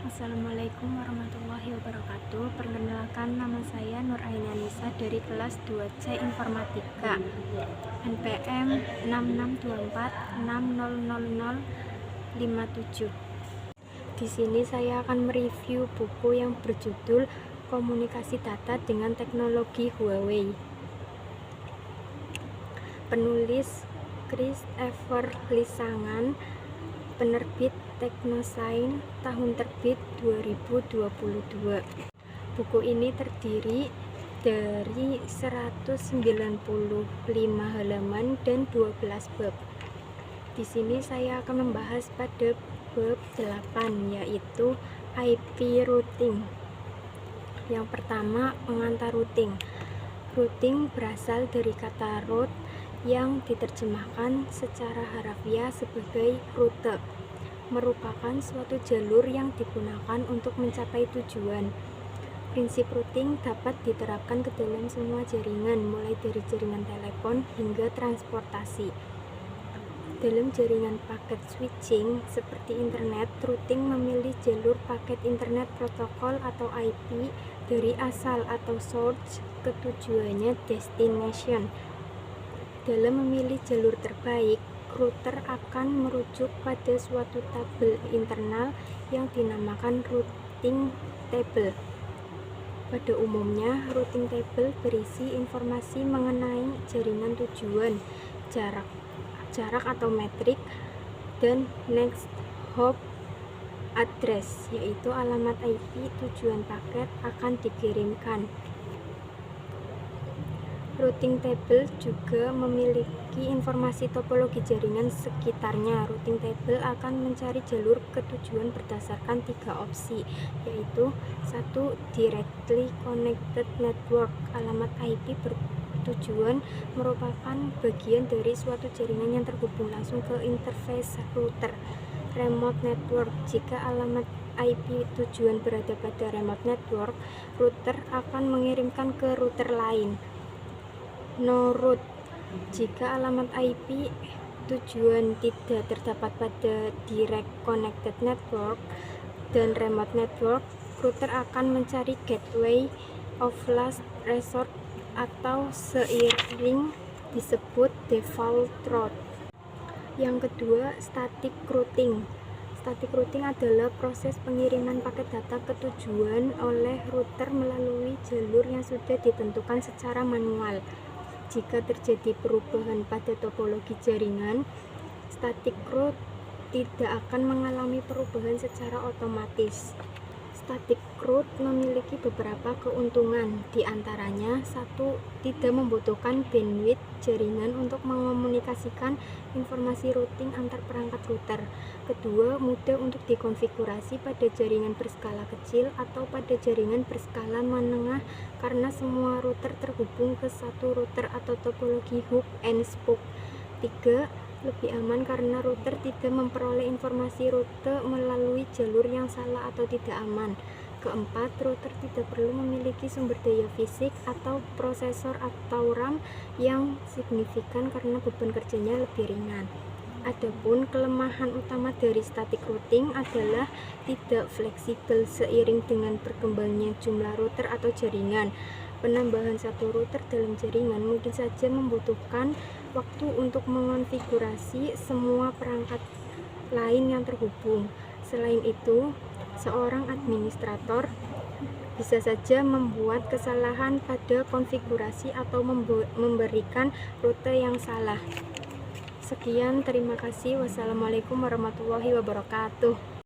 Assalamualaikum warahmatullahi wabarakatuh. Perkenalkan, nama saya Nur Aina Nisa dari kelas 2C Informatika, NPM 6624600057. Di sini saya akan mereview buku yang berjudul Komunikasi Data dengan Teknologi Huawei. Penulis Christopher Lisangan, penerbit Teknosains, tahun terbit 2022. Buku ini terdiri dari 195 halaman dan 12 bab. Di sini saya akan membahas pada bab 8, yaitu IP routing. Yang pertama, pengantar routing. Routing berasal dari kata route yang diterjemahkan secara harafiah sebagai rute, merupakan suatu jalur yang digunakan untuk mencapai tujuan. Prinsip routing dapat diterapkan ke dalam semua jaringan, mulai dari jaringan telepon hingga transportasi. Dalam jaringan paket switching seperti internet, routing memilih jalur paket internet protokol atau IP dari asal atau source ke tujuannya destination. Dalam memilih jalur terbaik, router akan merujuk pada suatu tabel internal yang dinamakan routing table. Pada umumnya, routing table berisi informasi mengenai jaringan tujuan, jarak atau metrik, dan next hop address, yaitu alamat IP tujuan paket akan dikirimkan. Routing table juga memiliki informasi topologi jaringan sekitarnya. Routing table akan mencari jalur ke tujuan berdasarkan 3 opsi, yaitu 1. Directly connected network. Alamat IP bertujuan merupakan bagian dari suatu jaringan yang terhubung langsung ke interface router. Remote network. Jika alamat IP tujuan berada pada remote network, router akan mengirimkan ke router lain. No route. Jika alamat IP tujuan tidak terdapat pada direct connected network dan remote network, router akan mencari gateway of last resort atau seiring disebut default route. Yang kedua, static routing. Static routing adalah proses pengiriman paket data ke tujuan oleh router melalui jalur yang sudah ditentukan secara manual. Jika terjadi perubahan pada topologi jaringan, static route tidak akan mengalami perubahan secara otomatis. Static route memiliki beberapa keuntungan, di antaranya 1. Tidak membutuhkan bandwidth jaringan untuk mengomunikasikan informasi routing antar perangkat router. Kedua, mudah untuk dikonfigurasi pada jaringan berskala kecil atau pada jaringan berskala menengah karena semua router terhubung ke satu router atau topologi hub and spoke. 3. Lebih aman karena router tidak memperoleh informasi rute melalui jalur yang salah atau tidak aman. Keempat, router tidak perlu memiliki sumber daya fisik atau prosesor atau RAM yang signifikan karena beban kerjanya lebih ringan. Adapun kelemahan utama dari static routing adalah tidak fleksibel seiring dengan berkembangnya jumlah router atau jaringan. Penambahan satu router dalam jaringan mungkin saja membutuhkan waktu untuk mengonfigurasi semua perangkat lain yang terhubung. Selain itu, seorang administrator bisa saja membuat kesalahan pada konfigurasi atau memberikan rute yang salah. Sekian, terima kasih. Wassalamualaikum warahmatullahi wabarakatuh.